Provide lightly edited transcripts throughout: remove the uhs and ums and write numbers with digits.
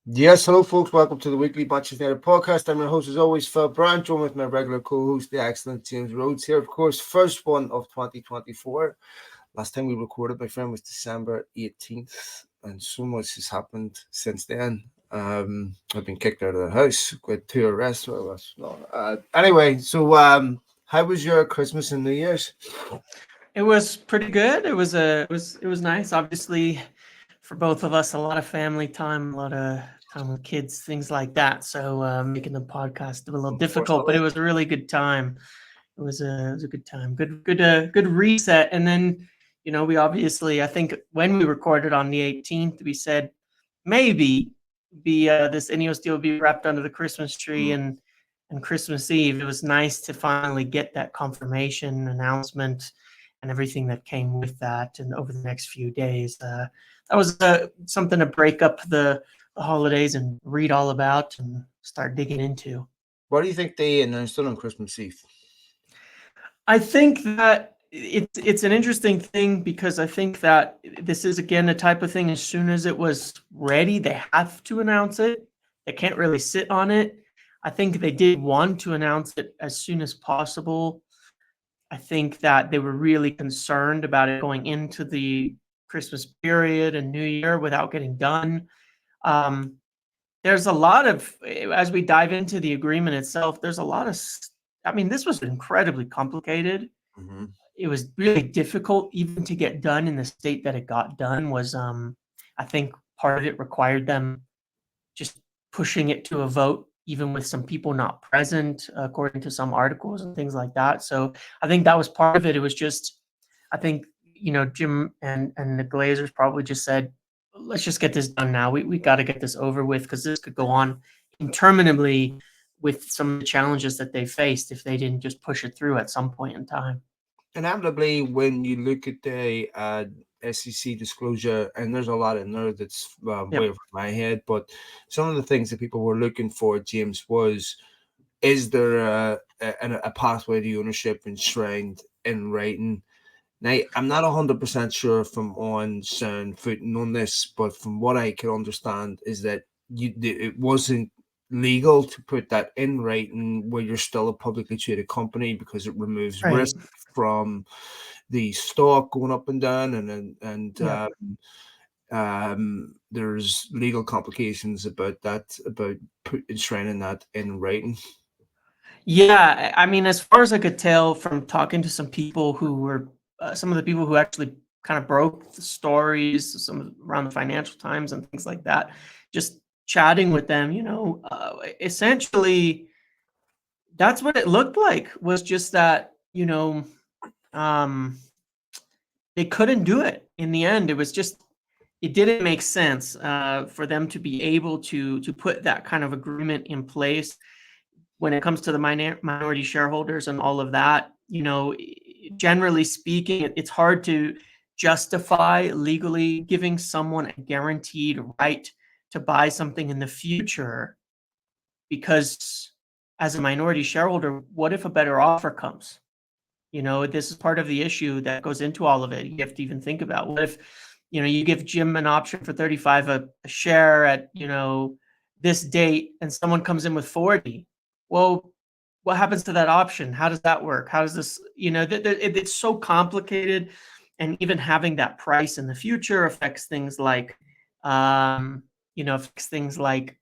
Yes, hello, folks. Welcome to the weekly Utd Podcast. I'm your host, as always, Phil Brandt, joined with my regular co-host, the excellent James Rhodes. Here, of course, first one of 2024. Last time we recorded, my friend, was December 18th, and so much has happened since then. I've been kicked out of the house with 2 arrests. Anyway, how was your Christmas and New Year's? It was pretty good. It was nice. Obviously, for both of us, a lot of family time, a lot of time with kids, things like that. So making the podcast a little difficult, but Unfortunately. it was a really good time. It was a good time. Good reset. And then we obviously, I think when we recorded on the 18th, we said maybe be this INEOS deal will be wrapped under the Christmas tree and Christmas Eve. It was nice to finally get that confirmation announcement and everything that came with that. And over the next few days, that was something to break up the holidays and read all about and start digging into. What do you think they announced it on Christmas Eve? I think that it's an interesting thing because I think that this is again a type of thing. As soon as it was ready, they have to announce it. They can't really sit on it. I think they did want to announce it as soon as possible. I think that they were really concerned about it going into the Christmas period and New Year without getting done. Um, there's a lot of, as we dive into the agreement itself, there's a lot of, I mean, this was incredibly complicated. Mm-hmm. It was really difficult even to get done in the state that it got done was, I think part of it required them just pushing it to a vote, even with some people not present, according to some articles and things like that. So I think that was part of it. It was just, I think, Jim and the Glazers probably just said, let's just get this done now. We got to get this over with because this could go on interminably with some of the challenges that they faced if they didn't just push it through at some point in time. Inevitably, when you look at the SEC disclosure, and there's a lot in there that's way Yep. over my head, but some of the things that people were looking for, James, was is there a pathway to ownership enshrined in writing? Now, I'm not 100% sure if I'm on sound footing on this, but from what I can understand, is that it wasn't legal to put that in writing where you're still a publicly traded company because it removes Right. risk from the stock going up and down, Yep. there's legal complications about that, about enshrining that in writing. Yeah, I mean, as far as I could tell from talking to some people who were some of the people who actually kind of broke the stories, around the Financial Times and things like that, just chatting with them, essentially that's what it looked like was just that, um, they couldn't do it in the end. It was just it didn't make sense for them to be able to put that kind of agreement in place when it comes to the minority shareholders and all of that. Generally speaking, it's hard to justify legally giving someone a guaranteed right to buy something in the future because as a minority shareholder, what if a better offer comes? This is part of the issue that goes into all of it. You have to even think about what if, you give Jim an option for 35 a share at, this date and someone comes in with 40. Well, what happens to that option? How does that work? How does this, it's so complicated. And even having that price in the future affects things like, affects things like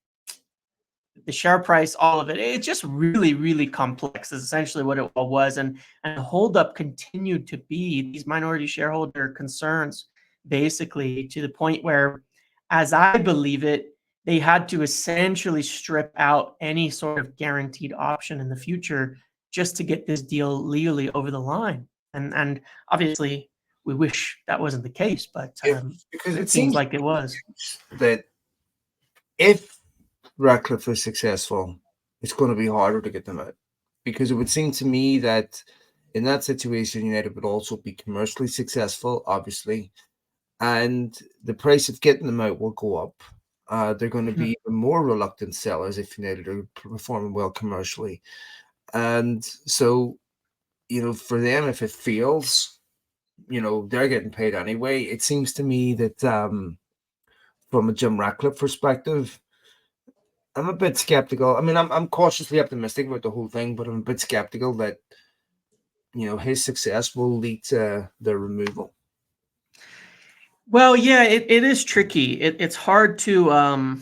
the share price, all of it. It's just really, really complex is essentially what it all was. And the holdup continued to be these minority shareholder concerns, basically to the point where, as I believe it, they had to essentially strip out any sort of guaranteed option in the future just to get this deal legally over the line. And obviously we wish that wasn't the case, but If Because it it seems seems like it was. that if Ratcliffe is successful, it's going to be harder to get them out because it would seem to me that in that situation, United would also be commercially successful, obviously, and the price of getting them out will go up. They're going to be even more reluctant sellers if United are performing well commercially. And so, for them, if it fails, they're getting paid anyway. It seems to me that from a Jim Ratcliffe perspective, I'm a bit skeptical. I mean, I'm cautiously optimistic about the whole thing, but I'm a bit skeptical that his success will lead to the removal. Well, yeah, it is tricky. It's hard to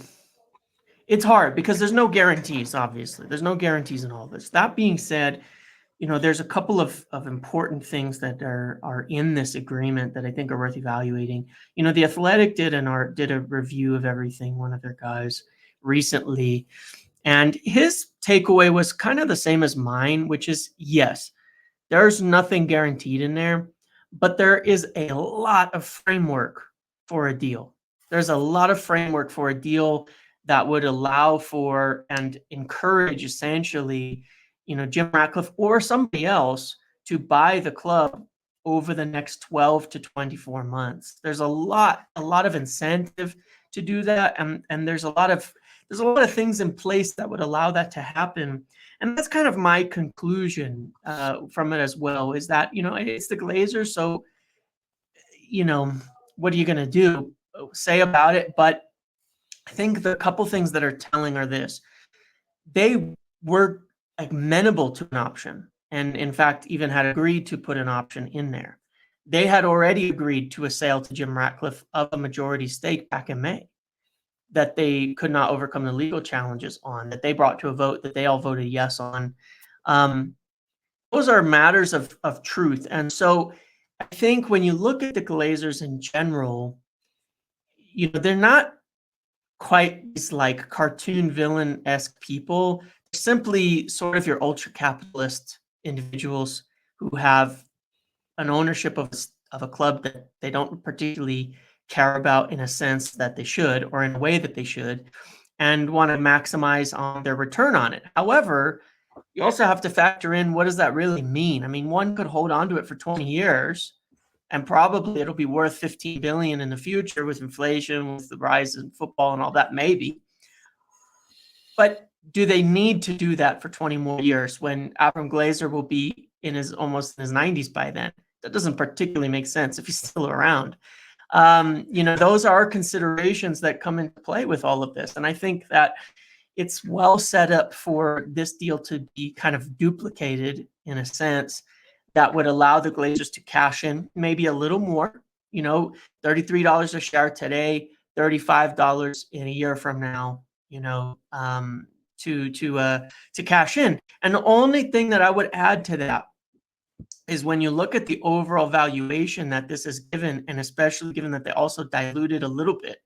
it's hard because there's no guarantees. Obviously, there's no guarantees in all this. That being said, there's a couple of important things that are in this agreement that I think are worth evaluating. The Athletic did a review of everything, one of their guys recently, and his takeaway was kind of the same as mine, which is yes, there's nothing guaranteed in there, but there is a lot of framework for a deal. There's a lot of framework for a deal that would allow for and encourage essentially, Jim Ratcliffe or somebody else to buy the club over the next 12 to 24 months. There's a lot of incentive to do that, and there's a lot of things in place that would allow that to happen. And that's kind of my conclusion from it as well, is that, it's the Glazers. So, you know, what are you going to do? Say about it. But I think the couple things that are telling are this: they were amenable to an option, and in fact, even had agreed to put an option in there. They had already agreed to a sale to Jim Ratcliffe of a majority stake back in May that they could not overcome the legal challenges on, that they brought to a vote that they all voted yes on. Um, those are matters of truth. And so I think when you look at the Glazers in general, they're not quite these like cartoon villain-esque people. They're simply sort of your ultra capitalist individuals who have an ownership of a club that they don't particularly care about in a sense that they should, or in a way that they should, and want to maximize on their return on it. However, you also have to factor in, what does that really mean? I mean, one could hold on to it for 20 years and probably it'll be worth 15 billion in the future with inflation, with the rise in football and all that, maybe. But do they need to do that for 20 more years when Avram Glazer will be almost in his 90s by then? That doesn't particularly make sense if he's still around. Those are considerations that come into play with all of this. And I think that it's well set up for this deal to be kind of duplicated in a sense that would allow the Glazers to cash in maybe a little more, $33 a share today, $35 in a year from now, to cash in. And the only thing that I would add to that is when you look at the overall valuation that this is given, and especially given that they also diluted a little bit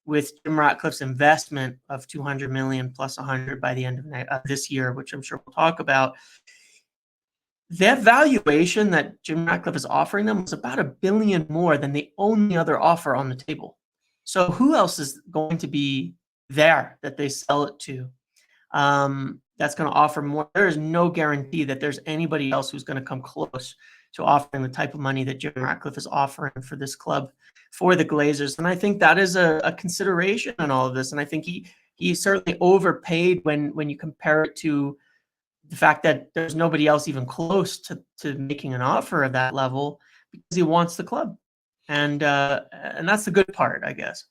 with Jim Ratcliffe's investment of 200 million plus 100 by the end of this year, which I'm sure we'll talk about. That valuation that Jim Ratcliffe is offering them was about $1 billion more than the only other offer on the table. So who else is going to be there that they sell it to? That's going to offer more. There is no guarantee that there's anybody else who's going to come close to offering the type of money that Jim Ratcliffe is offering for this club, for the Glazers. And I think that is a consideration in all of this. And I think he certainly overpaid when you compare it to the fact that there's nobody else even close to making an offer at that level, because he wants the club. And that's the good part, I guess.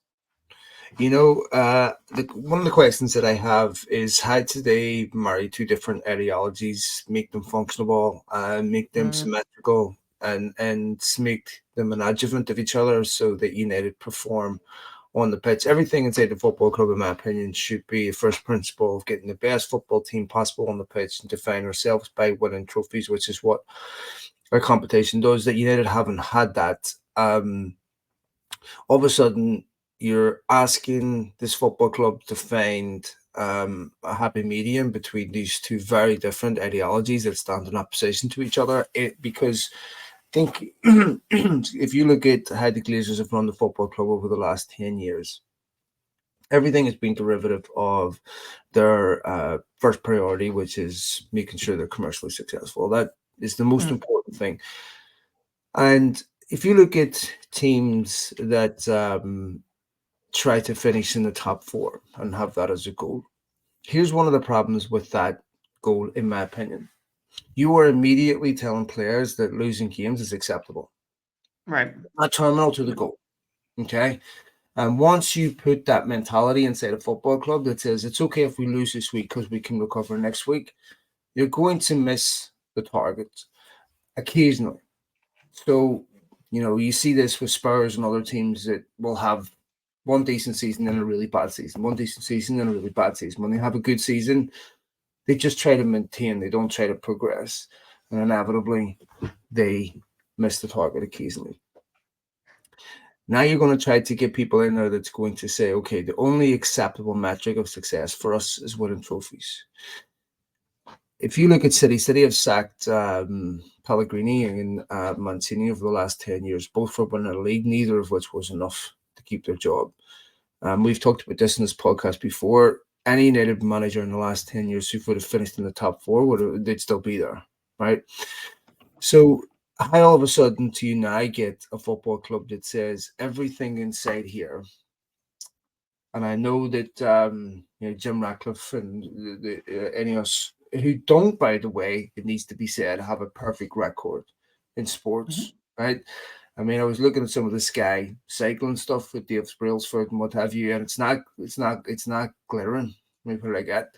One of the questions that I have is, how do they marry two different ideologies, make them functionable, make them symmetrical, and make them an adjuvant of each other so that United perform on the pitch? Everything inside the football club, in my opinion, should be a first principle of getting the best football team possible on the pitch and define ourselves by winning trophies, which is what our competition does. That United haven't had that. All of a sudden, you're asking this football club to find a happy medium between these two very different ideologies that stand in opposition to each other. Because I think if you look at how the Glazers have run the football club over the last 10 years, everything has been derivative of their first priority, which is making sure they're commercially successful. That is the most important thing. And if you look at teams that try to finish in the top four and have that as a goal, here's one of the problems with that goal, in my opinion. You are immediately telling players that losing games is acceptable. Right. Not terminal to the goal. Okay. And once you put that mentality inside a football club that says it's okay if we lose this week because we can recover next week, you're going to miss the target occasionally. So, you see this with Spurs and other teams that will have one decent season and a really bad season, one decent season and a really bad season. When they have a good season, they just try to maintain, they don't try to progress. And inevitably, they miss the target occasionally. Now you're going to try to get people in there that's going to say, okay, the only acceptable metric of success for us is winning trophies. If you look at City have sacked Pellegrini and Mancini over the last 10 years, both for winning a league, neither of which was enough to keep their job. We've talked about this in this podcast before. Any United manager in the last 10 years who would have finished in the top four, they'd still be there, right? So how all of a sudden do you now get a football club that says everything inside here? And I know that Jim Ratcliffe and the INEOS, who don't, by the way, it needs to be said, have a perfect record in sports, right? I mean, I was looking at some of the Sky cycling stuff with Dave Brailsford and what have you, and it's not glittering. Let me put it like that.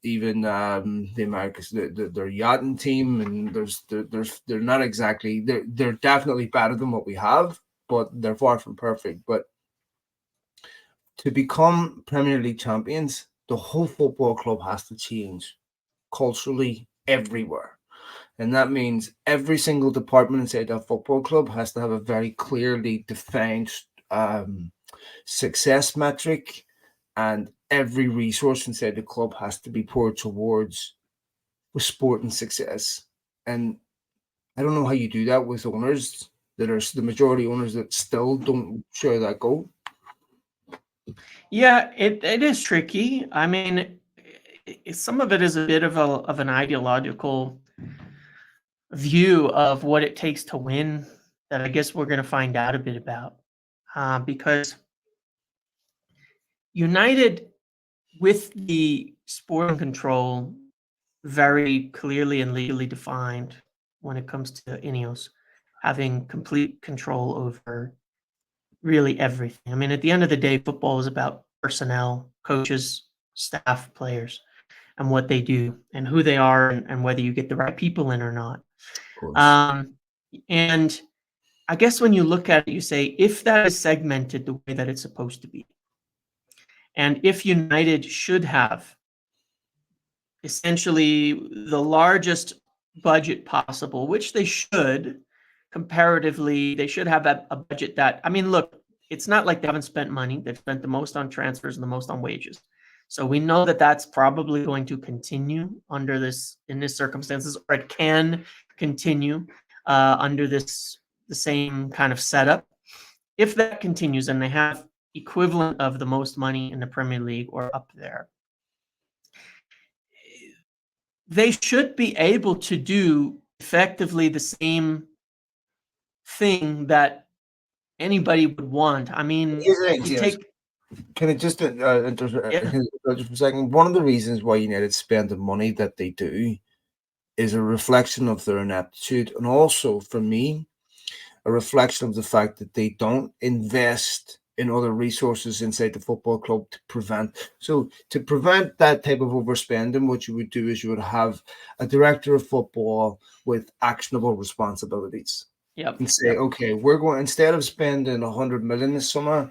Even the Americans, their yachting team, and they're not exactly, they're definitely better than what we have, but they're far from perfect. But to become Premier League champions, the whole football club has to change culturally everywhere. And that means every single department inside that football club has to have a very clearly defined success metric, and every resource inside the club has to be poured towards sporting success. And I don't know how you do that with owners that are the majority owners that still don't share that goal. Yeah, it is tricky. I mean, some of it is a bit of an ideological view of what it takes to win that I guess we're going to find out a bit about, because United, with the sporting control very clearly and legally defined when it comes to INEOS, having complete control over really everything. I mean, at the end of the day, football is about personnel, coaches, staff, players, and what they do and who they are, and whether you get the right people in or not. And I guess when you look at it, you say, if that is segmented the way that it's supposed to be, and if United should have essentially the largest budget possible, which they should, comparatively, they should have a budget that, I mean, look, it's not like they haven't spent money. They've spent the most on transfers and the most on wages. So we know that that's probably going to continue in this circumstances, or it can continue under the same kind of setup. If that continues and they have equivalent of the most money in the Premier League or up there, they should be able to do effectively the same thing that anybody would want. I mean, if you take... Can I just interrupt for a second? One of the reasons why United spend the money that they do is a reflection of their ineptitude, and also, for me, a reflection of the fact that they don't invest in other resources inside the football club to prevent that type of overspending. What you would do is you would have a director of football with actionable responsibilities. And say, okay, we're going, instead of spending 100 million this summer,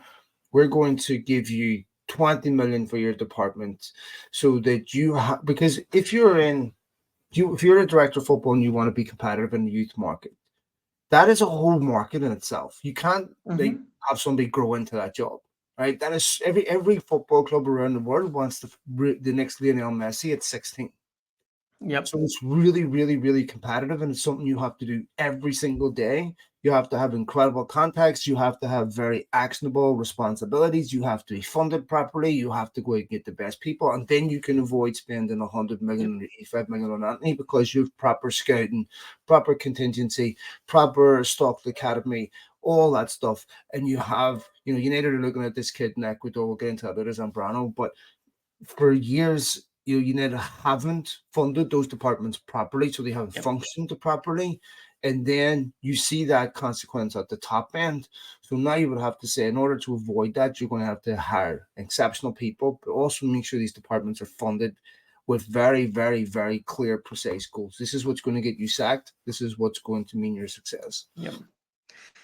we're going to give you 20 million for your department, so that you have, because if you're a director of football and you want to be competitive in the youth market, that is a whole market in itself. You can't have somebody grow into that job, right? That is every football club around the world wants the next Lionel Messi at 16. So it's really, really, really competitive, and it's something you have to do every single day. You have to have incredible contacts. You have to have very actionable responsibilities. You have to be funded properly. You have to go and get the best people, and then you can avoid spending 100 million or 85 million on Anthony, because you have proper scouting, proper contingency, proper stocked academy, all that stuff. And you have, United are looking at this kid in Ecuador. We'll get into that, Zambrano, but for years, United haven't funded those departments properly, so they haven't functioned properly. And then you see that consequence at the top end. So now you would have to say, in order to avoid that, you're going to have to hire exceptional people, but also make sure these departments are funded with very, very, very clear, precise goals. This is what's going to get you sacked. This is what's going to mean your success. Yep.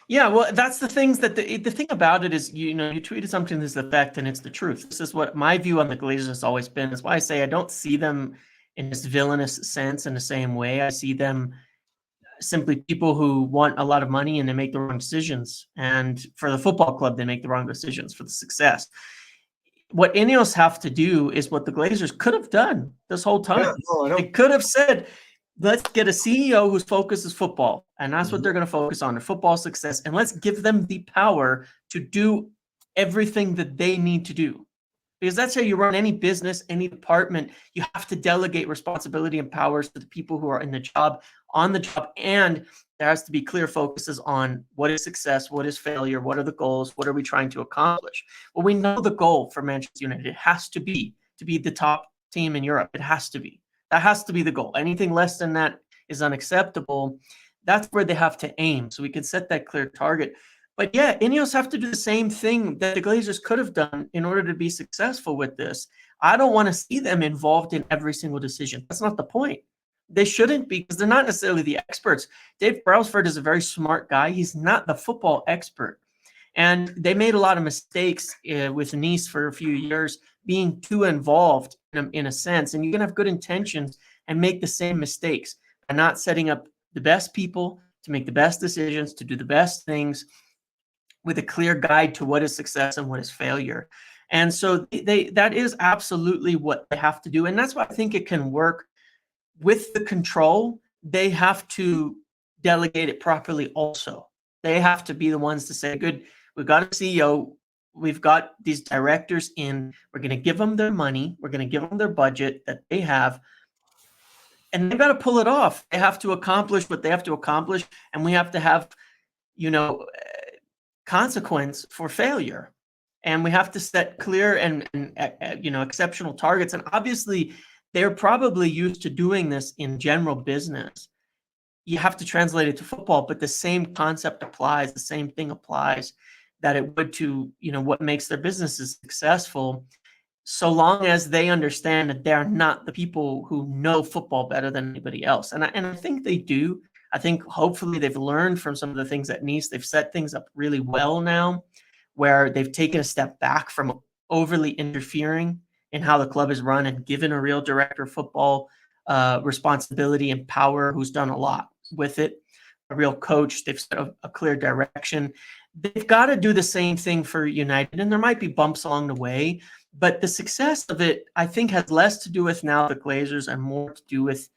Yeah, well, that's the things that the thing about it is, you tweeted something to this effect, and it's the truth. This is what my view on the Glazers has always been. Is why I say I don't see them in this villainous sense in the same way. I see them simply people who want a lot of money and they make the wrong decisions. And for the football club, they make the wrong decisions for the success. What INEOS have to do is what the Glazers could have done this whole time. Yeah, no, I know. They could have said, let's get a CEO whose focus is football. And that's what they're going to focus on, their football success. And let's give them the power to do everything that they need to do. Because that's how you run any business, any department. You have to delegate responsibility and powers to the people who are in the job, on the job. And there has to be clear focuses on what is success, what is failure, what are the goals, what are we trying to accomplish. Well, we know the goal for Manchester United. It has to be the top team in Europe. It has to be. That has to be the goal. Anything less than that is unacceptable. That's where they have to aim. So we can set that clear target. But yeah, INEOS have to do the same thing that the Glazers could have done in order to be successful with this. I don't want to see them involved in every single decision. That's not the point. They shouldn't be, because they're not necessarily the experts. Dave Brailsford is a very smart guy. He's not the football expert. And they made a lot of mistakes with Nice for a few years, being too involved in a sense. And you can have good intentions and make the same mistakes by not setting up the best people to make the best decisions, to do the best things, with a clear guide to what is success and what is failure. And so that is absolutely what they have to do. And that's why I think it can work with the control. They have to delegate it properly also. They have to be the ones to say, good, we've got a CEO, we've got these directors in, we're going to give them their money, we're going to give them their budget that they have, and they've got to pull it off. They have to accomplish what they have to accomplish, and we have to have, consequence for failure. And we have to set clear and exceptional targets. And obviously, they're probably used to doing this in general business. You have to translate it to football, but the same concept applies. The same thing applies that it would to, what makes their businesses successful, so long as they understand that they're not the people who know football better than anybody else. And I think they do. I think hopefully they've learned from some of the things at Nice. They've set things up really well now, where they've taken a step back from overly interfering in how the club is run and given a real director of football responsibility and power, who's done a lot with it, a real coach. They've set a clear direction. They've got to do the same thing for United, and there might be bumps along the way, but the success of it, I think, has less to do with now the Glazers and more to do with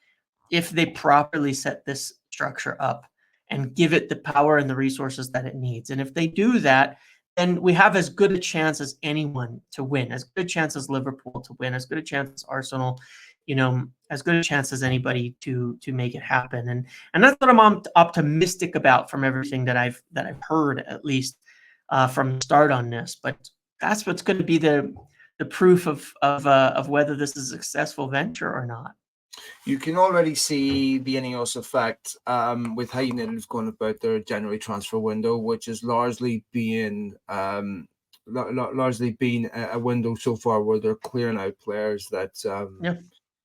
if they properly set this structure up and give it the power and the resources that it needs. And if they do that, then we have as good a chance as anyone to win, as good a chance as Liverpool to win, as good a chance as Arsenal, as good a chance as anybody to make it happen. And that's what I'm optimistic about from everything that I've heard, at least from the start on this. But that's what's going to be the proof of whether this is a successful venture or not. You can already see the INEOS effect with how United have gone about their January transfer window, which is largely being a window so far where they're clearing out players that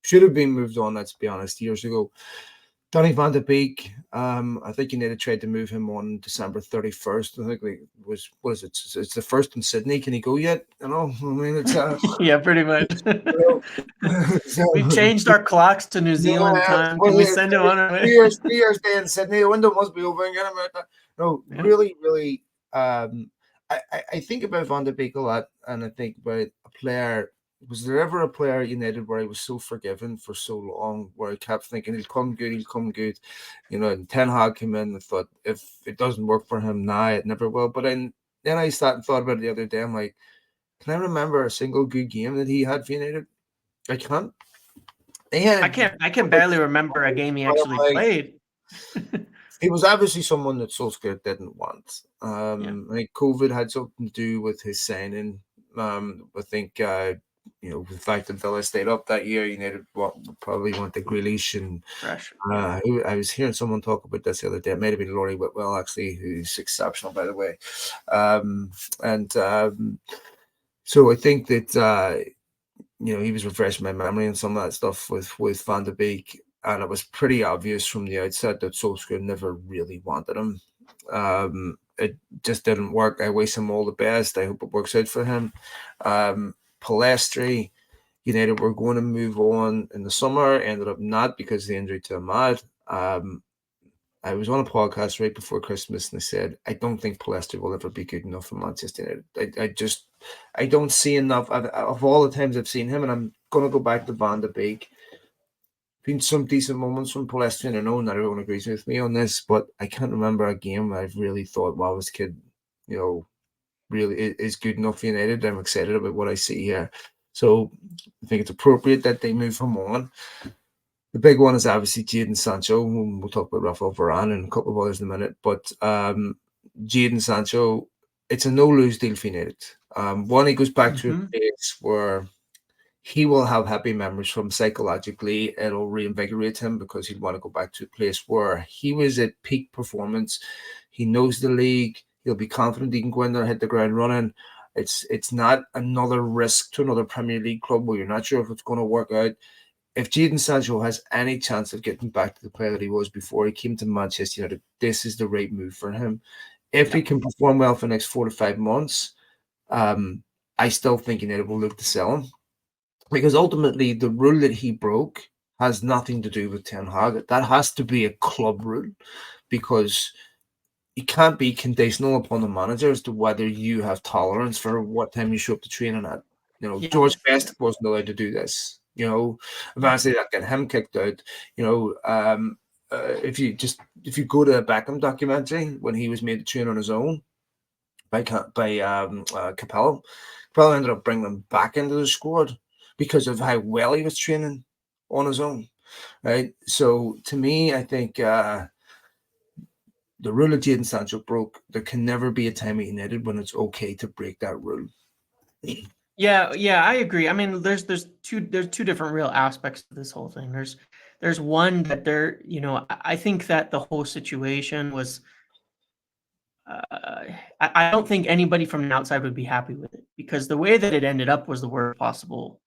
should have been moved on, let's be honest, years ago. Donny van de Beek, I think United tried to move him on December 31st. I think what is it? It's the first in Sydney. Can he go yet? It's yeah, pretty much. We've changed our clocks to New Zealand time. Can we send him on our way? 3 years stay in Sydney. The window must be open. Get him out there. No, yeah. Really. I think about Van de Beek a lot, and I think about a player. Was there ever a player at United where he was so forgiven for so long, where I kept thinking he'll come good, and Ten Hag came in and thought, if it doesn't work for him now, it never will. But then I sat and thought about it the other day. I'm like, can I remember a single good game that he had for United? I can't. I can barely remember a game he actually played. He was obviously someone that Solskjaer didn't want. I think COVID had something to do with his signing. I think the fact that Villa stayed up that year, United probably went to Grealish and Fresh. I was hearing someone talk about this the other day. It might have been Laurie Whitwell, actually, who's exceptional, by the way. And so I think that he was refreshing my memory and some of that stuff with Van de Beek, and it was pretty obvious from the outset that Solskjaer never really wanted him. It just didn't work. I wish him all the best. I hope it works out for him. Palestri, United were going to move on in the summer, ended up not because of the injury to Ahmad. I was on a podcast right before Christmas and I said, I don't think Palestri will ever be good enough for Manchester United. I don't see enough of all the times I've seen him, and I'm going to go back to Van de Beek. Been some decent moments from Palestri, and I know not everyone agrees with me on this, but I can't remember a game where I've really thought, wow, this kid, really is good enough for United. I'm excited about what I see here. So I think it's appropriate that they move him on. The big one is obviously Jadon Sancho. We'll talk about Rafael Varane and a couple of others in a minute. But Jadon Sancho, it's a no-lose deal for United. One, he goes back to a place where he will have happy memories from psychologically. It'll reinvigorate him because he'd want to go back to a place where he was at peak performance. He knows the league. He'll be confident he can go in there, hit the ground running. It's not another risk to another Premier League club where you're not sure if it's going to work out. If Jadon Sancho has any chance of getting back to the player that he was before he came to Manchester United, this is the right move for him. If he can perform well for the next 4 to 5 months, I still think United will look to sell him. Because ultimately, the rule that he broke has nothing to do with Ten Hag. That has to be a club rule because you can't be conditional upon the manager as to whether you have tolerance for what time you show up to training at. George Best wasn't allowed to do this. Eventually that got him kicked out. If you go to the Beckham documentary when he was made to train on his own by Capello ended up bringing him back into the squad because of how well he was training on his own. Right. So to me, I think the rule that Jadon Sancho broke, there can never be a time at United when it's okay to break that rule. Yeah, I agree. I mean, there's two different real aspects to this whole thing. There's one that I think that the whole situation was I don't think anybody from the outside would be happy with it because the way that it ended up was the worst possible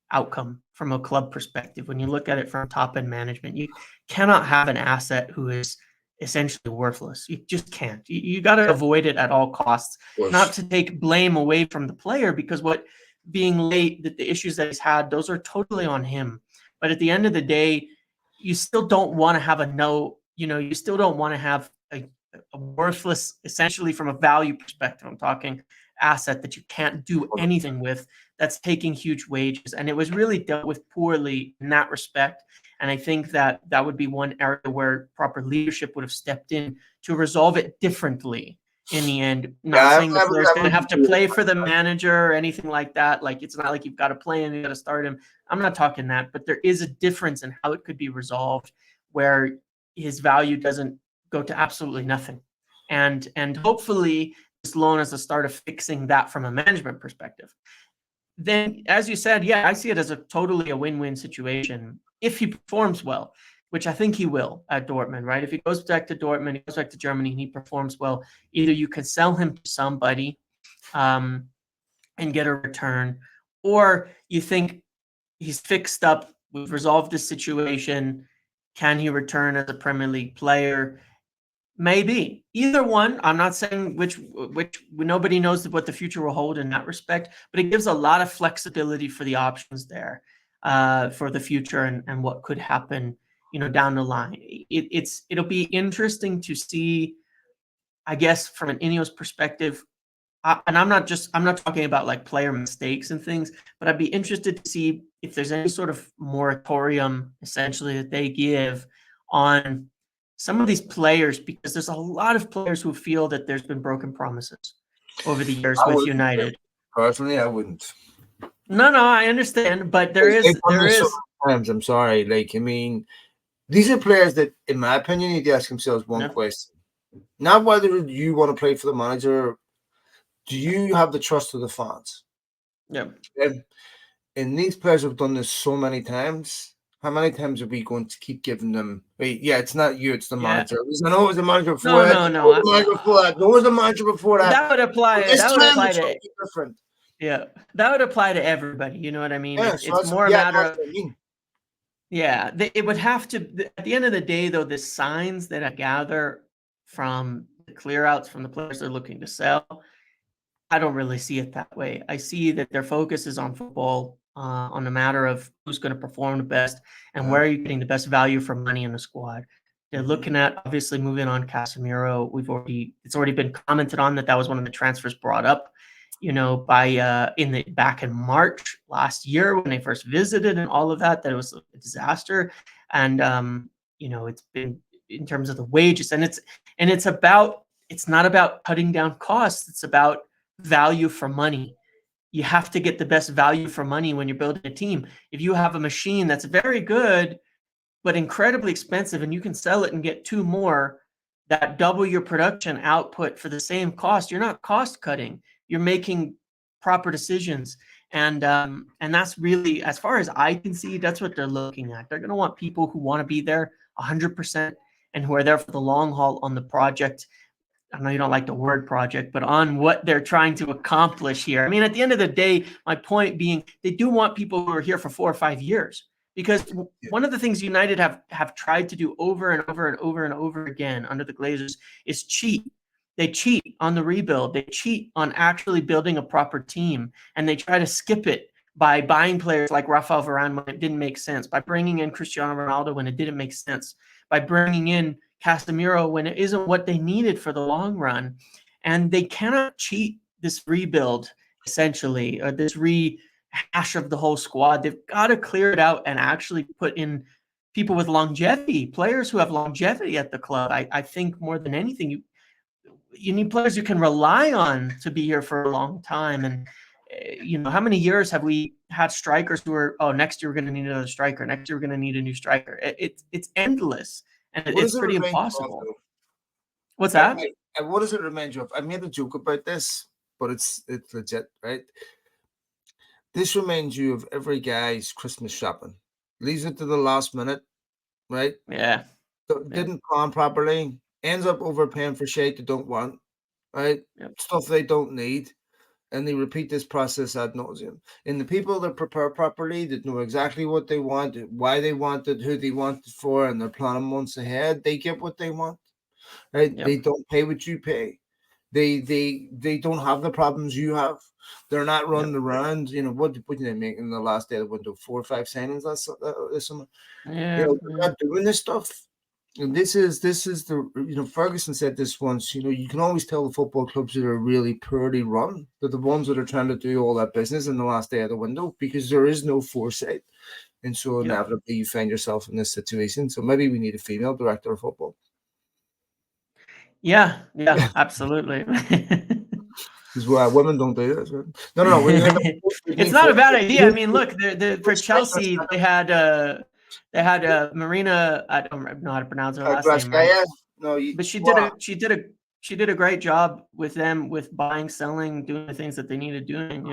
outcome from a club perspective. When you look at it from top end management, you cannot have an asset who is essentially worthless. You just can't. You got to avoid it at all costs. Not to take blame away from the player because being late, the issues that he's had, those are totally on him. But at the end of the day, you still don't want to have you still don't want to have a worthless, essentially from a value perspective, I'm talking asset that you can't do anything with, that's taking huge wages. And it was really dealt with poorly in that respect. And I think that would be one area where proper leadership would have stepped in to resolve it differently in the end. Not saying the player's going to have to play for the manager or anything like that. Like, it's not like you've got to play him, you got to start him. I'm not talking that, but there is a difference in how it could be resolved where his value doesn't go to absolutely nothing. And hopefully this loan is the start of fixing that from a management perspective. Then, as you said, I see it as a win-win situation if he performs well, which I think he will at Dortmund, right? If he goes back to Dortmund, he goes back to Germany, and he performs well, either you can sell him to somebody and get a return, or you think he's fixed up, we've resolved this situation, can he return as a Premier League player? Maybe either one. I'm not saying which nobody knows what the future will hold in that respect, but it gives a lot of flexibility for the options there for the future and what could happen, down the line. It'll be interesting to see, I guess, from an INEOS perspective. And I'm not talking about like player mistakes and things, but I'd be interested to see if there's any sort of moratorium essentially that they give on some of these players, because there's a lot of players who feel that there's been broken promises over the years with United. Personally, I wouldn't. No, I understand, but there is. Times, I'm sorry. Like, I mean, these are players that, in my opinion, need to ask themselves one question: not whether you want to play for the manager. Do you have the trust of the fans? Yeah. And these players have done this so many times. How many times are we going to keep giving them? Wait, yeah, it's not you, it's the manager. I know it was the manager before that. No. The manager before that. There was the manager before that. That would apply. This That would time apply it's to. different. Yeah, that would apply to everybody. You know what I mean? Yeah, It's more a matter that's of. what I mean. Yeah, it would have to. At the end of the day, though, the signs that I gather from the clear outs from the players they're looking to sell, I don't really see it that way. I see that their focus is on football, on the matter of who's going to perform the best and where are you getting the best value for money in the squad. They're looking at obviously moving on Casemiro. It's already been commented on that was one of the transfers brought up, by back in March last year when they first visited and all of that it was a disaster. And it's been in terms of the wages, and it's not about cutting down costs. It's about value for money. You have to get the best value for money when you're building a team. If you have a machine that's very good but incredibly expensive and you can sell it and get two more that double your production output for the same cost, you're not cost cutting. You're making proper decisions. And that's really, as far as I can see, that's what they're looking at. They're going to want people who want to be there 100% and who are there for the long haul on the project. I know you don't like the word project, but on what they're trying to accomplish here. I mean, at the end of the day, my point being, they do want people who are here for 4 or 5 years, because one of the things United have tried to do over and over and over and over again under the Glazers is cheat. They cheat on the rebuild. They cheat on actually building a proper team, and they try to skip it by buying players like Rafael Varane when it didn't make sense, by bringing in Cristiano Ronaldo when it didn't make sense, by bringing in Casemiro when it isn't what they needed for the long run. And they cannot cheat this rebuild, essentially, or this rehash of the whole squad. They've got to clear it out and actually put in people with longevity, players who have longevity at the club. I think more than anything, you need players you can rely on to be here for a long time. And how many years have we had strikers who are, next year we're going to need another striker, next year we're going to need a new striker? It's endless. And it's pretty impossible. What's that? What does it remind you of? I made a joke about this, but it's legit, right? This reminds you of every guy's Christmas shopping. Leaves it to the last minute, right? Yeah. Didn't plan properly. Ends up overpaying for shit they don't want, right? Yep. Stuff they don't need. And they repeat this process ad nauseum. And the people that prepare properly, that know exactly what they want, why they want it, who they want it for, and they're planning months ahead, they get what they want. Right? Yep. They don't pay what you pay. They don't have the problems you have. They're not running around. What did they make in the last day of the window? 4 or 5 signings this summer. Yeah, they're not doing this stuff. And this is the Ferguson said this once, you can always tell the football clubs that are really poorly run. They're the ones that are trying to do all that business in the last day of the window, because there is no foresight. And so inevitably you find yourself in this situation. So maybe we need a female director of football. Yeah, absolutely. Is why women don't do this. No. It's not a bad idea. I mean, look, for Chelsea, they had Marina. I don't know how to pronounce her last name. Right? But she did a great job with them, with buying, selling, doing the things that they needed doing.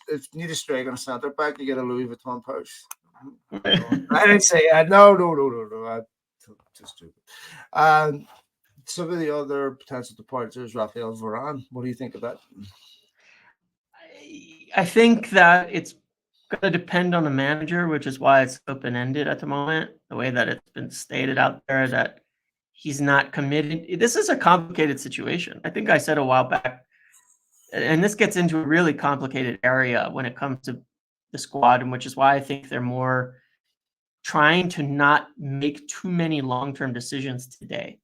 If you need a striker and a centre back, you get a Louis Vuitton purse. I didn't say that. No. Too stupid. Some of the other potential departures, Rafael Varane. What do you think of that? I think that it's going to depend on the manager, which is why it's open-ended at the moment. The way that it's been stated out there that he's not committed. This is a complicated situation. I think I said a while back, and this gets into a really complicated area when it comes to the squad, and which is why I think they're more trying to not make too many long-term decisions today.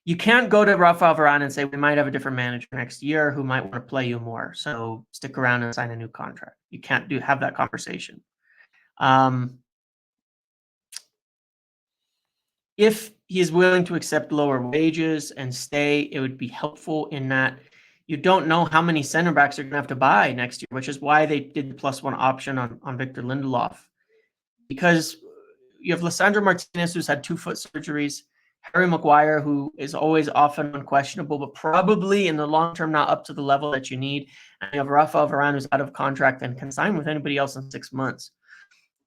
You can't go to Rafael Varane and say, we might have a different manager next year who might want to play you more, so stick around and sign a new contract. You can't have that conversation. If he is willing to accept lower wages and stay, it would be helpful in that you don't know how many center backs you're going to have to buy next year, which is why they did the +1 option on Victor Lindelof. Because you have Lisandro Martinez, who's had 2 foot surgeries. Harry Maguire, who is always often unquestionable, but probably in the long term not up to the level that you need. And you have Rafael Varane, who's out of contract and can sign with anybody else in 6 months.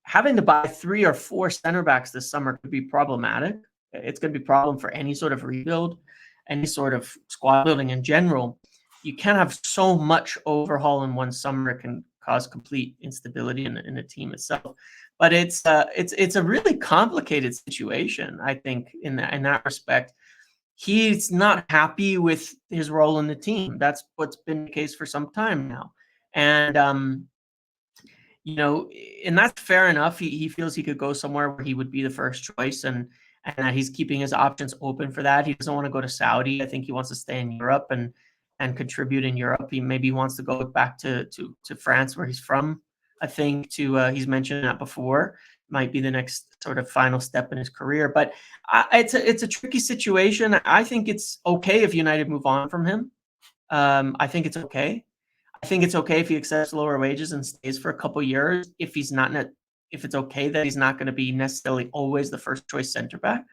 Having to buy 3 or 4 center backs this summer could be problematic. It's going to be a problem for any sort of rebuild, any sort of squad building in general. You can't have so much overhaul in one summer. It can cause complete instability in the team itself. But it's a really complicated situation, I think, in that respect. He's not happy with his role in the team. That's what's been the case for some time now. And and that's fair enough. He feels he could go somewhere where he would be the first choice, and that he's keeping his options open for that. He doesn't want to go to Saudi. I think he wants to stay in Europe and contribute in Europe. He maybe wants to go back to France, where he's from. I think he's mentioned that before. Might be the next sort of final step in his career, but it's a tricky situation. I think it's okay if United move on from him. I think it's okay. I think it's okay if he accepts lower wages and stays for a couple years. If it's okay that he's not going to be necessarily always the first choice center back.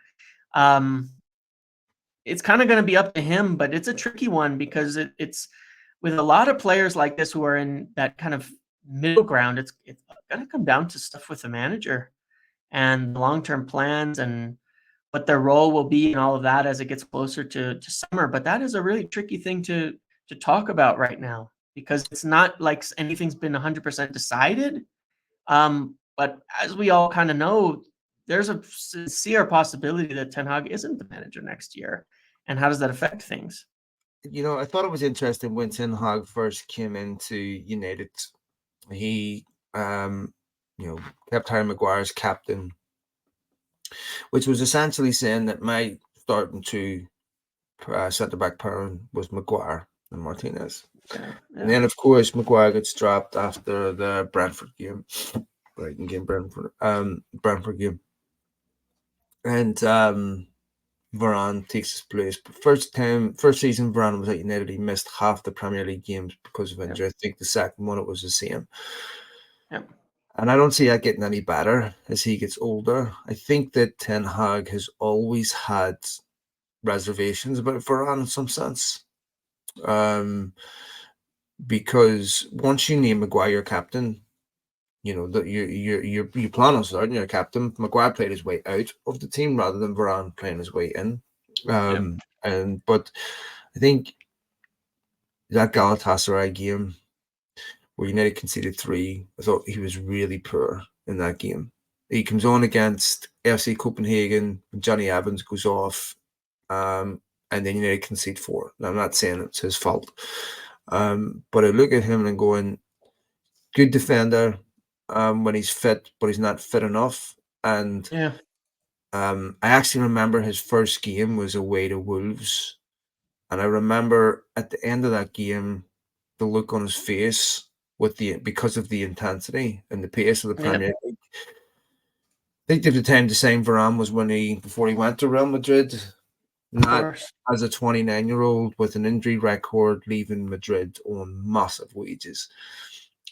It's kind of going to be up to him, but it's a tricky one because it's with a lot of players like this who are in that kind of middle ground. It's going to come down to stuff with the manager and long-term plans and what their role will be and all of that as it gets closer to summer. But that is a really tricky thing to talk about right now, because it's not like anything's been 100% decided. But as we all kind of know, there's a sincere possibility that Ten Hag isn't the manager next year. And how does that affect things? I thought it was interesting when Ten Hag first came into United. He, kept Harry Maguire as captain, which was essentially saying that my starting two centre-back pairing was Maguire and Martinez. Yeah. And then, of course, Maguire gets dropped after the Brentford game. Brighton game, Brentford game. And Varane takes his place. But first season Varane was at United, he missed half the Premier League games because of injury. Yep. I think the second one, it was the same. Yep. And I don't see that getting any better as he gets older. I think that Ten Hag has always had reservations about Varane in some sense. Because once you name Maguire your captain, that you plan on starting your captain. Maguire played his way out of the team rather than Varane playing his way in. But I think that Galatasaray game where United conceded 3, I thought he was really poor in that game. He comes on against FC Copenhagen, Johnny Evans goes off, and then United concede 4. Now, I'm not saying it's his fault, but I look at him and going, good defender when he's fit, but he's not fit enough. And I actually remember his first game was away to Wolves, and I remember at the end of that game, the look on his face because of the intensity and the pace of the Premier League. I think the time to sign Varane was before he went to Real Madrid, not as a 29-year-old with an injury record, leaving Madrid on massive wages.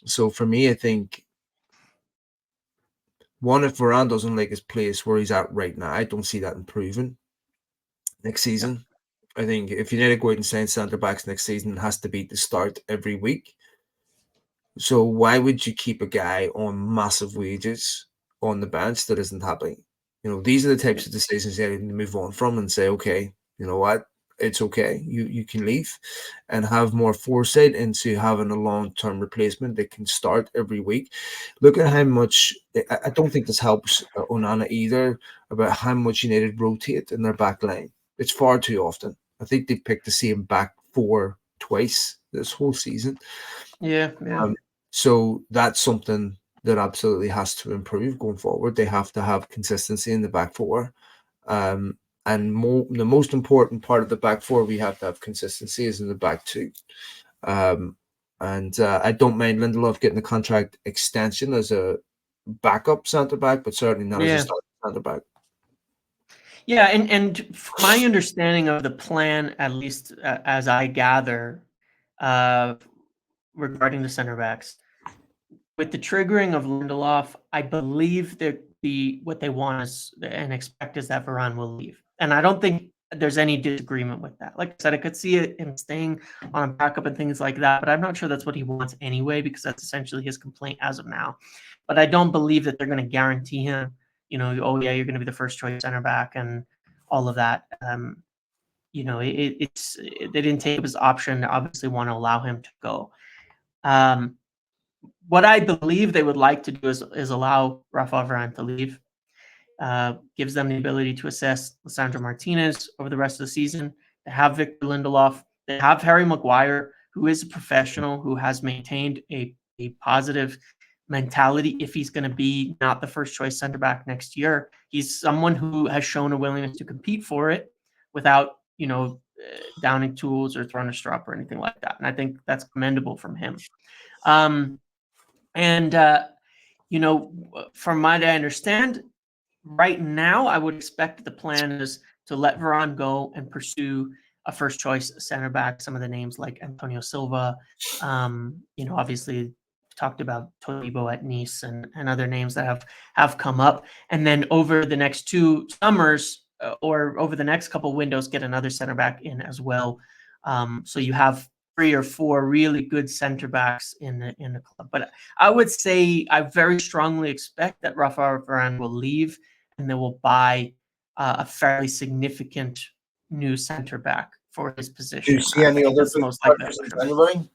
So for me, I think, one, if Varane doesn't like his place where he's at right now, I don't see that improving next season. I think if United go out and sign centre-backs next season, it has to be to start every week. So why would you keep a guy on massive wages on the bench that isn't happy? These are the types of decisions you need to move on from and say, okay, you know what? It's okay. You can leave and have more foresight into having a long-term replacement that can start every week. Look at how much, I don't think this helps Onana either, about how much United rotate in their back line. It's far too often. I think they picked the same back 4 twice this whole season. Yeah. So that's something that absolutely has to improve going forward. They have to have consistency in the back 4. And the most important part of the back 4 we have to have consistency is in the back 2. And I don't mind Lindelof getting a contract extension as a backup centre-back, but certainly not as a starting centre-back. Yeah, and my understanding of the plan, at least as I gather, regarding the center backs, with the triggering of Lindelof, I believe that what they want is and expect is that Varane will leave. And I don't think there's any disagreement with that. Like I said, I could see him staying on a backup and things like that, but I'm not sure that's what he wants anyway, because that's essentially his complaint as of now. But I don't believe that they're going to guarantee him, oh yeah, you're going to be the first choice center back and all of that. They didn't take up his option. They obviously want to allow him to go. What I believe they would like to do is allow Rafael Varane to leave. Gives them the ability to assess Lisandro Martinez over the rest of the season. They have Victor Lindelof. They have Harry Maguire, who is a professional, who has maintained a positive mentality if he's going to be not the first choice center back next year. He's someone who has shown a willingness to compete for it without, downing tools or throwing a strop or anything like that. And I think that's commendable from him. From what I understand, right now, I would expect the plan is to let Varane go and pursue a first choice center back. Some of the names like Antonio Silva, obviously talked about Todibo at Nice and other names that have come up. And then over the next 2 summers or over the next couple windows, get another center back in as well. So you have 3 or 4 really good center backs in the club. But I would say I very strongly expect that Rafael Varane will leave and they will buy a fairly significant new center back for his position. Do you see any other that's the most likely in January?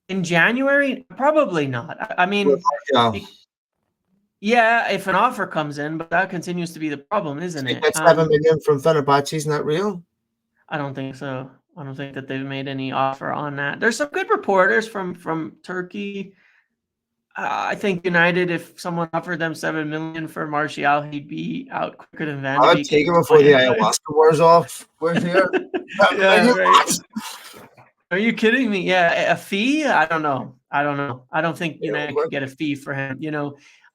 In January, probably not. I mean, yeah, if an offer comes in, but that continues to be the problem, isn't it? That's 7 million from Fenerbahce, isn't that real? I don't think so. I don't think that they've made any offer on that. There's some good reporters from Turkey. I think United, if someone offered them 7 million for Martial, he'd be out quicker than Van de Beek. I'd take him before the ayahuasca wears off. We're here. Yeah, right. Are you kidding me? Yeah, a fee? I don't know. I don't think United could get a fee for him.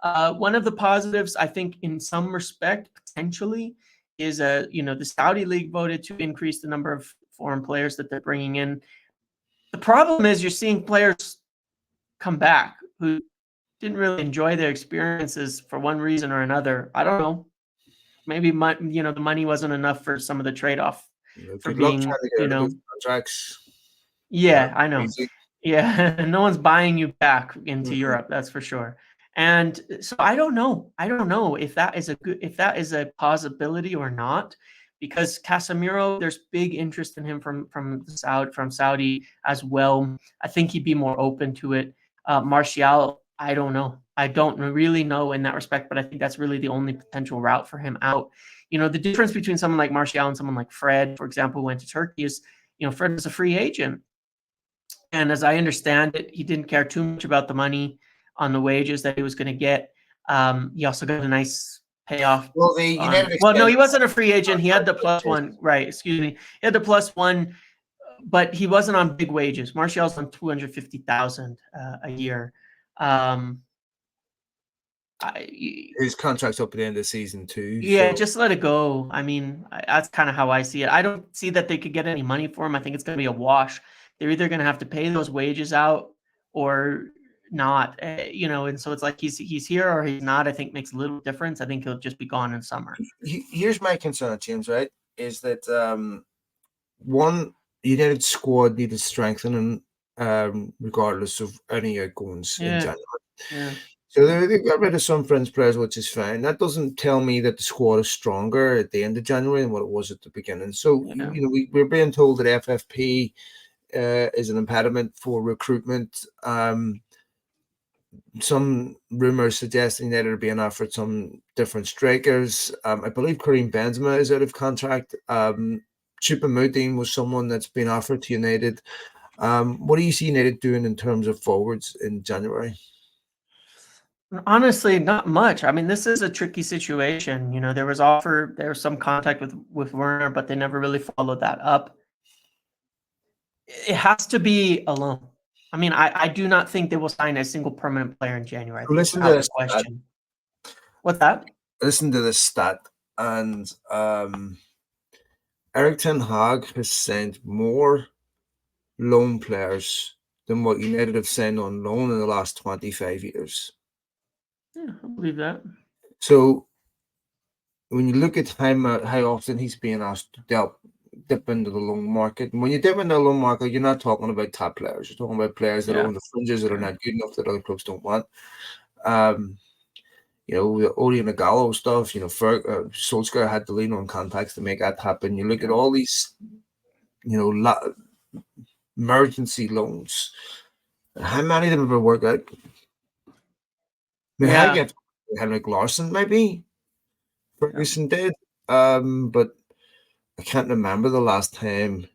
One of the positives, I think, in some respect, potentially, is the Saudi league voted to increase the number of foreign players that they're bringing in. The problem is you're seeing players come back who didn't really enjoy their experiences for one reason or another. I don't know. Maybe the money wasn't enough for some of the trade-off for being, contracts. Yeah, I know. Easy. Yeah, no one's buying you back into Europe, that's for sure. And so I don't know if that is a possibility or not, because Casemiro, there's big interest in him from Saudi as well. I think he'd be more open to it. Martial, I don't know. I don't really know in that respect, but I think that's really the only potential route for him out. The difference between someone like Martial and someone like Fred, for example, who went to Turkey is, Fred was a free agent. And as I understand it, he didn't care too much about the money on the wages that he was going to get. He also got a nice payoff. Well, no, he wasn't a free agent. He had the +1. Right, excuse me. He had the +1, but he wasn't on big wages. Martial's on 250,000 a year. His contract's up at the end of the season too. Yeah, so. Just let it go. I mean, that's kind of how I see it. I don't see that they could get any money for him. I think it's going to be a wash. They're either going to have to pay those wages out or not, and so it's like he's here or he's not. I think makes a little difference. I think he'll just be gone in summer. Here's my concern, James, right, is that one, United squad needed strengthening regardless of any outgoings in January. Yeah. So they got rid of some fringe players, which is fine. That doesn't tell me that the squad is stronger at the end of January than what it was at the beginning. So, we're being told that FFP is an impediment for recruitment. Some rumors suggesting that they're being offered some different strikers. I believe Karim Benzema is out of contract. Choupo-Moting was someone that's been offered to United. What do you see United doing in terms of forwards in January? Honestly, not much. I mean, this is a tricky situation. There was some contact with Werner, but they never really followed that up. It has to be a loan. I mean, I do not think they will sign a single permanent player in January. Listen to this question. What's that? Listen to this stat, and Erik ten Hag has signed more loan players than what United have signed on loan in the last 25 years. Yeah, I believe that. So when you look at how often he's being asked to dip into the loan market, and when you dip into the loan market, you're not talking about top players. You're talking about players that are Yeah, on the fringes that are sure. not good enough that other clubs don't want. Um, the Odi and the Gallo stuff. Solskjaer had to lean on contacts to make that happen. You look at Yeah. all these, emergency loans. How many of them ever work out? We had Yeah. get Henrik Larsson, maybe Yeah. Ferguson did, but I can't remember the last time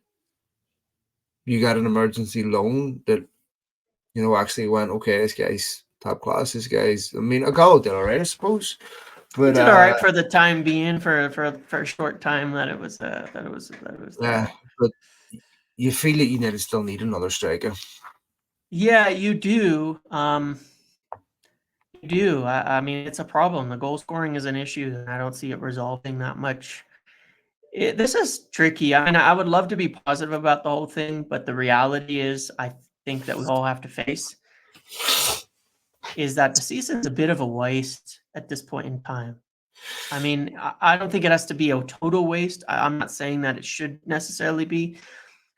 you got an emergency loan that actually went, okay, this guy's top class. This guy's, I mean, a goal did all right, I suppose, He but did all right for the time being, for a short time that it was yeah, there. but you feel that United still need another striker. Yeah, you do. You do. I mean, it's a problem. The goal scoring is an issue, and I don't see it resolving that much. This is tricky. I mean, I would love to be positive about the whole thing, but the reality is, I think that we all have to face is that the season's a bit of a waste at this point in time. I mean, I don't think it has to be a total waste. I'm not saying that it should necessarily be,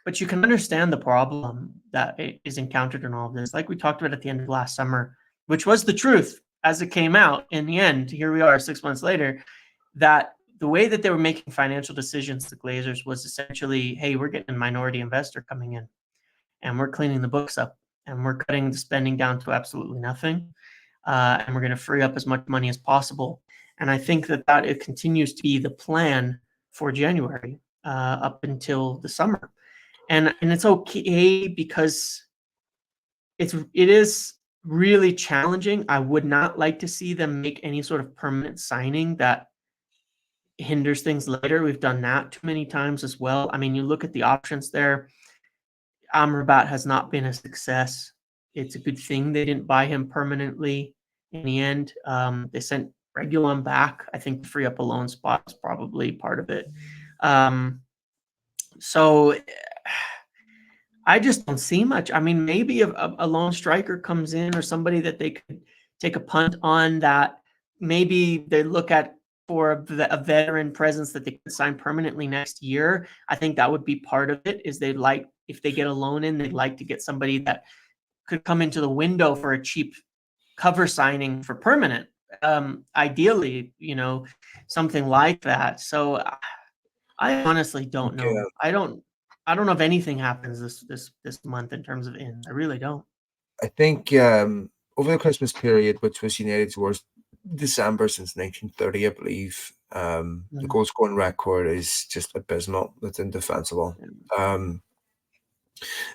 but you can understand the problem that is encountered in all of this. Like we talked about at the end of last summer, which was the truth as it came out in the end. Here we are 6 months later, that the way that they were making financial decisions, the Glazers, was essentially, hey, we're getting a minority investor coming in and we're cleaning the books up and we're cutting the spending down to absolutely nothing. And we're going to free up as much money as possible. And I think that it continues to be the plan for January up until the summer. And it's okay because it is really challenging. I would not like to see them make any sort of permanent signing that hinders things later. We've done that too many times as well. I mean, you look at the options there. Amrabat has not been a success. It's a good thing they didn't buy him permanently in the end. They sent Regulon back. I think to free up a loan spot is probably part of it. So I just don't see much. I mean, maybe a lone striker comes in or somebody that they could take a punt on, that maybe they look at for a veteran presence that they could sign permanently next year. I think that would be part of it, is they'd like, if they get a loan in, they'd like to get somebody that could come into the window for a cheap cover signing for permanent. Ideally, something like that. So I honestly don't know. I don't know if anything happens this month in terms of ins. I really don't. I think over the Christmas period, which was United's worst December since 1930, I believe, the Mm. goal scoring record is just abysmal. It's indefensible. Um,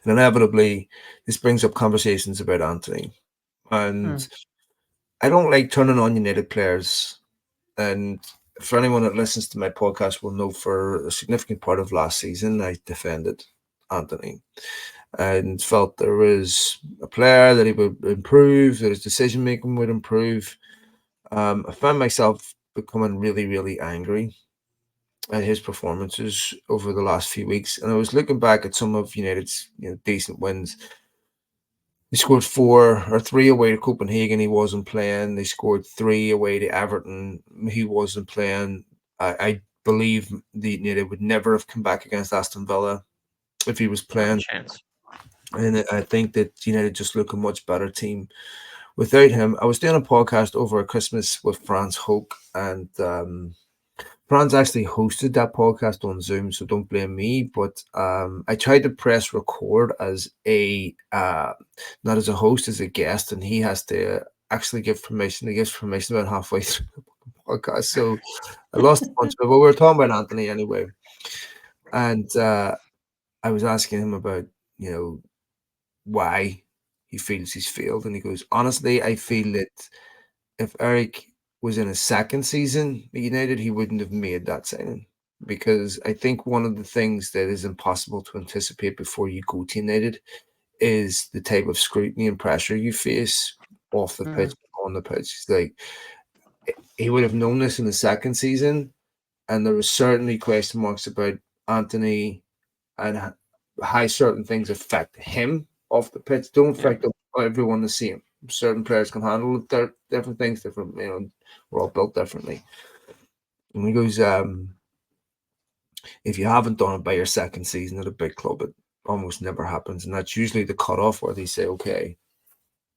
and inevitably, this brings up conversations about Anthony. And Mm. I don't like turning on United players. And for anyone that listens to my podcast will know, for a significant part of last season, I defended Anthony and felt there was a player that he would improve, that his decision making would improve. I found myself becoming really, really angry at his performances over the last few weeks, and I was looking back at some of United's decent wins. They scored 4 or 3 away to Copenhagen. He wasn't playing. They scored 3 away to Everton. He wasn't playing. I believe the United would never have come back against Aston Villa if he was Not a playing. chance. And I think that United just look a much better team without him. I was doing a podcast over Christmas with Franz Hoke, and Franz actually hosted that podcast on Zoom, so don't blame me. But I tried to press record as a not as a host, as a guest, and he has to actually give permission. He gives permission about halfway through the podcast, so I lost a bunch of it. But we were talking about Anthony anyway, and I was asking him about why he feels he's failed, and he goes, honestly, I feel that if Eric was in his second season at United, he wouldn't have made that signing, because I think one of the things that is impossible to anticipate before you go to United is the type of scrutiny and pressure you face off the pitch, Mm. on the pitch. It's like he would have known this in the second season, and there was certainly question marks about Anthony and how certain things affect him off the pitch. Don't Yeah. affect everyone the same. Certain players can handle different things, different. We're all built differently. And he goes, if you haven't done it by your second season at a big club, it almost never happens. And that's usually the cutoff where they say, okay,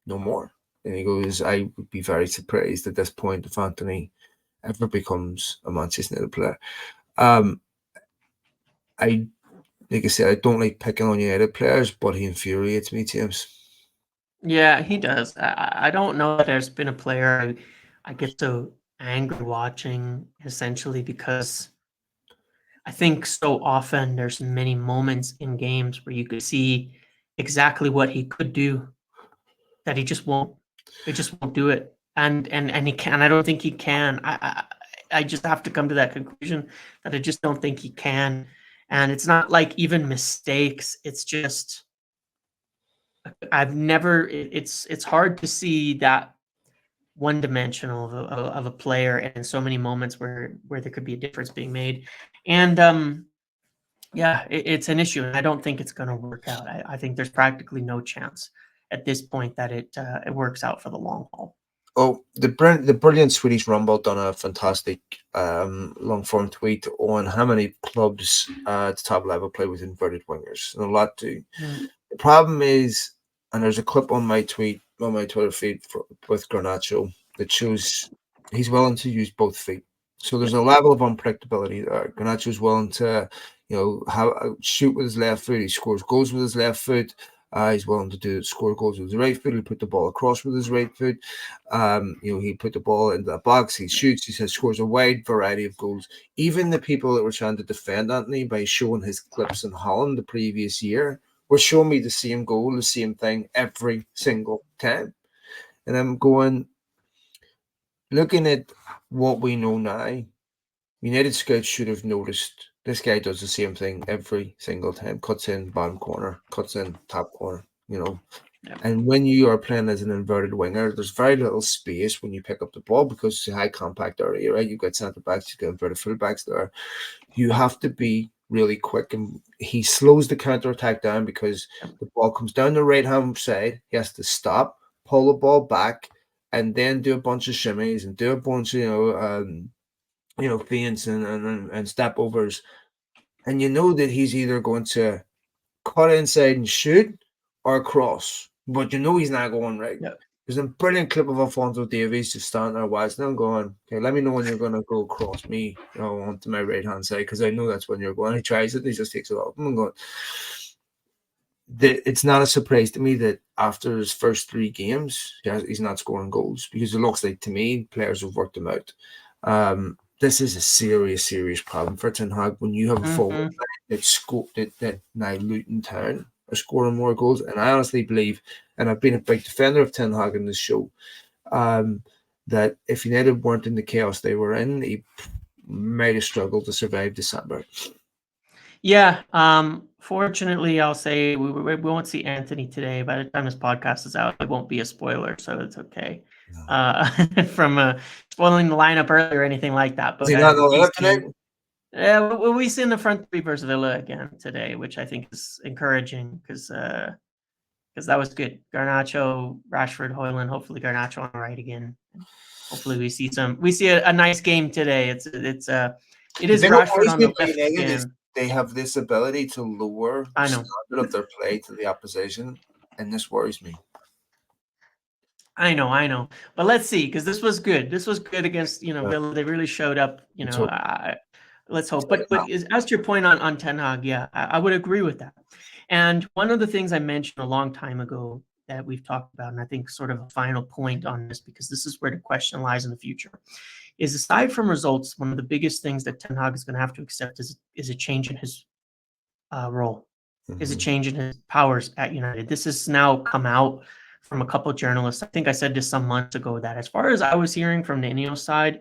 no more. And he goes, I would be very surprised at this point if Anthony ever becomes a Manchester United player. I Like I said, I don't like picking on United players, but he infuriates me, James. Yeah, he does. I don't know that there's been a player I get so angry watching, essentially, because I think so often there's many moments in games where you could see exactly what he could do that he just won't. He just won't do it, and he can. I don't think he can. I just have to come to that conclusion that I just don't think he can. And it's not like even mistakes. It's just I've never. It's hard to see that one dimensional of a player, and in so many moments where there could be a difference being made. And yeah, it's an issue, and I don't think it's going to work out. I think there's practically no chance at this point that it works out for the long haul. Oh, the brilliant Swedish Rumble done a fantastic long form tweet on how many clubs at the top level play with inverted wingers, and a lot do. Mm. The problem is, and there's a clip on my Twitter feed with Garnacho that shows he's willing to use both feet. So there's Yeah. a level of unpredictability there. Garnacho's willing to, shoot with his left foot. He scores goals with his left foot. He's willing to score goals with his right foot. He put the ball across with his right foot. He put the ball into the box. He shoots. He scores a wide variety of goals. Even the people that were trying to defend Anthony by showing his clips in Holland the previous year were showing me the same goal, the same thing every single time. And I'm going, looking at what we know now, United scouts should have noticed this guy does the same thing every single time. Cuts in bottom corner, cuts in top corner, Yeah. And when you are playing as an inverted winger, there's very little space when you pick up the ball because it's a high compact area, right? You've got centre backs, you've got inverted fullbacks there. You have to be really quick, and he slows the counter attack down because the ball comes down the right hand side. He has to stop, pull the ball back, and then do a bunch of shimmies and do a bunch of feints and step overs. And you know that he's either going to cut inside and shoot or cross, but you know he's not going right. Yeah. There's a brilliant clip of Alphonso Davies just standing there watching and going, okay, let me know when you're going to go across me, onto my right hand side, because I know that's when you're going. He tries it and he just takes it off. I'm going, it's not a surprise to me that after his first 3 games, he's not scoring goals, because it looks like to me players have worked him out. This is a serious, serious problem for Ten Hag when you have a forward that now Luton Town are scoring more goals. And I honestly believe, and I've been a big defender of Ten Hag in this show, that if United weren't in the chaos they were in, he might have struggled to survive December. Yeah. Fortunately, I'll say we won't see Anthony today. By the time this podcast is out, it won't be a spoiler, so it's okay. From spoiling the lineup earlier or anything like that. But Does he not know that tonight? Yeah, we see in the front three versus Villa again today, which I think is encouraging because that was good. Garnacho, Rashford, Højlund. Hopefully, Garnacho on the right again. Hopefully, we see a nice game today. It is Rashford on the left again. They have this ability to lower the I know. standard of their play to the opposition, and this worries me. I know. But let's see, because this was good. This was good against Villa. They really showed up. Let's hope. But as to your point on Ten Hag, yeah, I would agree with that. And one of the things I mentioned a long time ago that we've talked about, and I think sort of a final point on this, because this is where the question lies in the future, is aside from results, one of the biggest things that Ten Hag is going to have to accept is a change in his role, is a change in his powers at United. This has now come out from a couple of journalists. I think I said this some months ago that as far as I was hearing from the INEOS side,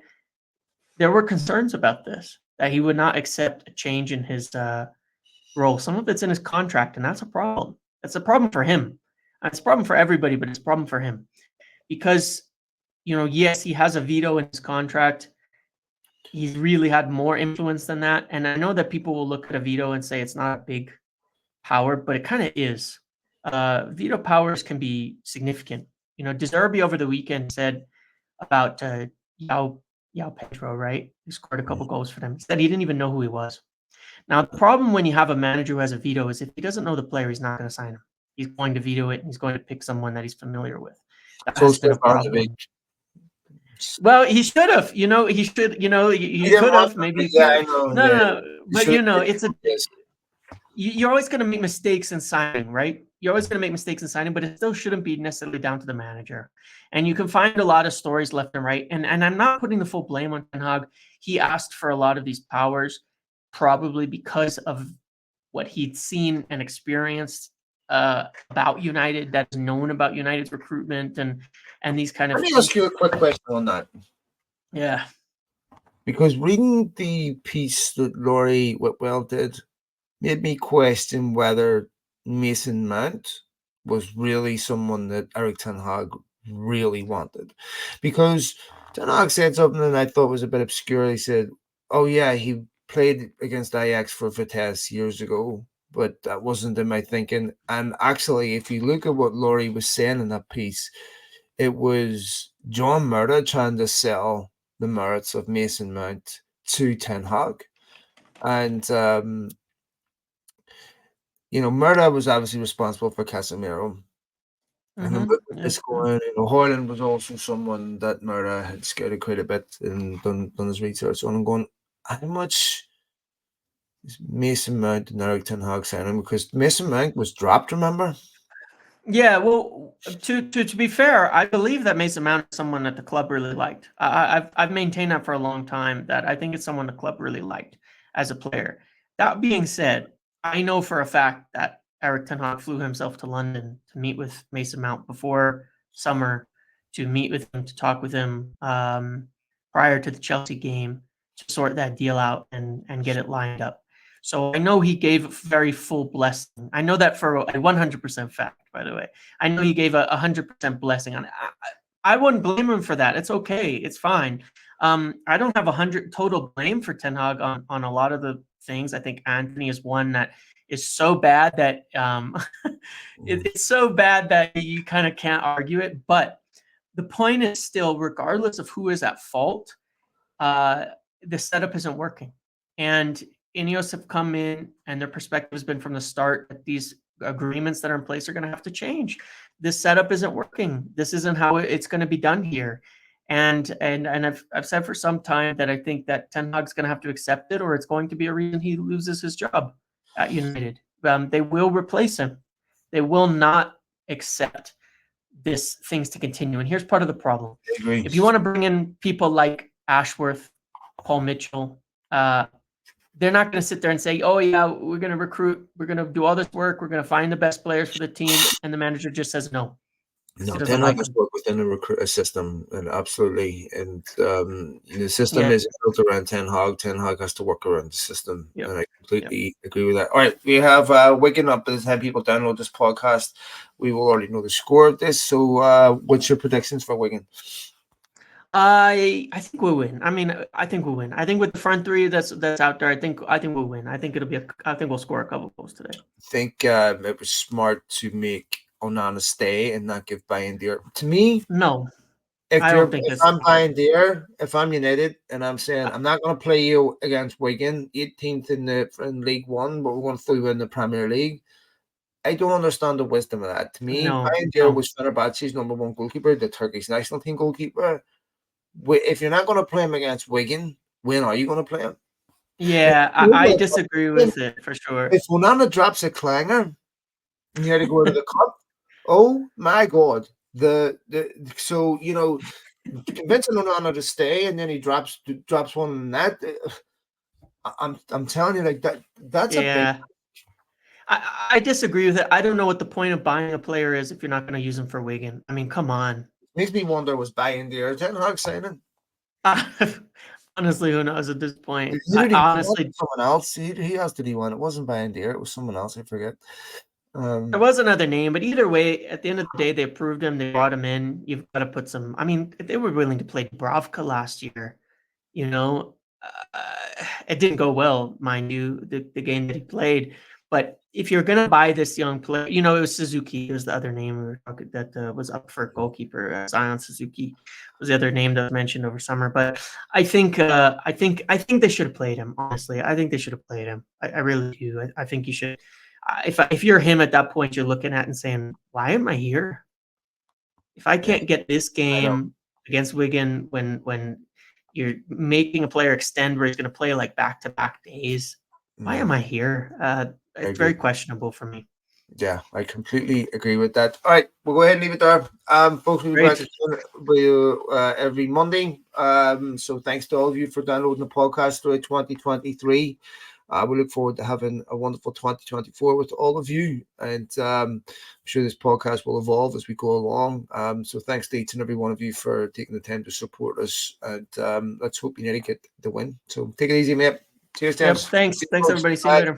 there were concerns about this, that he would not accept a change in his role. Some of it's in his contract, and that's a problem. That's a problem for him. It's a problem for everybody, but it's a problem for him because, yes, he has a veto in his contract. He's really had more influence than that. And I know that people will look at a veto and say it's not a big power, but it kind of is. Veto powers can be significant. De Zerbi over the weekend said about João Yao Pedro, right? He scored a couple goals for them. He said he didn't even know who he was. Now, the problem when you have a manager who has a veto is if he doesn't know the player, he's not going to sign him. He's going to veto it, and he's going to pick someone that he's familiar with. That So has been a Stefanovic, problem. Well, he should have. He should. he He didn't could want have. to, Maybe. yeah, I know, No, yeah. no, no. He But should have it's a. yes. You're always going to make mistakes in signing, right? You're always going to make mistakes in signing, but it still shouldn't be necessarily down to the manager. And you can find a lot of stories left and right. And I'm not putting the full blame on Ten Hag. He asked for a lot of these powers, probably because of what he'd seen and experienced about United, that's known about United's recruitment and these kind of Let me things. ask you a quick question on that. Yeah. Because reading the piece that Laurie Whitwell did made me question whether Mason Mount was really someone that Eric Ten Hag really wanted. Because Ten Hag said something that I thought was a bit obscure. He said, oh yeah, he played against Ajax for Vitesse years ago, but that wasn't in my thinking. And actually, if you look at what Laurie was saying in that piece, it was John Murda trying to sell the merits of Mason Mount to Ten Hag. And Murda was obviously responsible for Casemiro. And then with this going, Hoyland was also someone that Murda had scouted quite a bit and done his research on. And going, how much is Mason Mount and Eric Ten Hag signing? Because Mason Mount was dropped, remember? Yeah, well, to be fair, I believe that Mason Mount is someone that the club really liked. I've maintained that for a long time, that I think it's someone the club really liked as a player. That being said, I know for a fact that Eric Ten Hag flew himself to London to meet with Mason Mount before summer, to meet with him, to talk with him prior to the Chelsea game, to sort that deal out and get it lined up. So I know he gave a very full blessing. I know that for a 100% fact, by the way. I know he gave a 100% blessing on it. I wouldn't blame him for that. It's okay. It's fine. I don't have 100 total blame for Ten Hag on a lot of the things. I think Anthony is one that is so bad that it's so bad that you kind of can't argue it. But the point is still, regardless of who is at fault, the setup isn't working. And INEOS have come in, and their perspective has been from the start that these agreements that are in place are going to have to change. This setup isn't working. This isn't how it's going to be done here. And I've said for some time that I think that Ten Hag's going to have to accept it, or it's going to be a reason he loses his job at United. They will replace him. They will not accept this things to continue. And here's part of the problem. If you want to bring in people like Ashworth, Paul Mitchell, they're not going to sit there and say, oh yeah, we're going to recruit, we're going to do all this work, we're going to find the best players for the team, and the manager just says no. No, Ten Hag has worked within a system, and absolutely, and the system is built around Ten Hag. Ten Hag has to work around the system, and I completely agree with that. All right, we have Wigan up. By the time people download this podcast, we will already know the score of this. So, what's your predictions for Wigan? I think we'll win. I mean, I think we'll win. I think with the front three that's out there, I think we'll win. I think I think we'll score a couple goals today. I think it was smart to make Onana stay and not give Bayindir. To me, no. If I'm Bayindir, if I'm United, and I'm saying I'm not going to play you against Wigan, 18th in League One, but we're going to throw you in the Premier League. I don't understand the wisdom of that. To me, Bayindir was Fenerbahce's #1 goalkeeper, the Turkish national team goalkeeper. If you're not going to play him against Wigan, when are you going to play him? Yeah, I disagree with it for sure. If Onana drops a clanger and you had to go to the cup, oh my God. So convincing Onana to stay and then he drops one in that. I'm telling you, like that's a big. I disagree with it. I don't know what the point of buying a player is if you're not going to use him for Wigan. I mean, come on. Makes me wonder, was Bayindir Ten Hag signing? Honestly, who knows at this point? Honestly, someone else. He asked did he want it? Wasn't Bayindir. It was someone else. I forget. There was another name, but either way, at the end of the day, they approved him. They brought him in. You've got to put some. I mean, they were willing to play Dubravka last year. It didn't go well, mind you, the game that he played. But if you're going to buy this young player, it was Suzuki. There's the other name that was up for goalkeeper. Zion Suzuki was the other name that was mentioned over summer. But I think they should have played him. Honestly, I think they should have played him. I really do. I think you should. If you're him at that point, you're looking at and saying, "Why am I here? If I can't get this game against Wigan when you're making a player extend where he's going to play like back-to-back days, why am I here?" It's very questionable for me. Yeah, I completely agree with that. All right, we'll go ahead and leave it there. Folks, we'll be back every Monday. So thanks to all of you for downloading the podcast throughout 2023. We look forward to having a wonderful 2024 with all of you. And I'm sure this podcast will evolve as we go along. So thanks to each and every one of you for taking the time to support us. And let's hope you nearly get the win. So take it easy, mate. Cheers, James. Yep, thanks, everybody. See you later.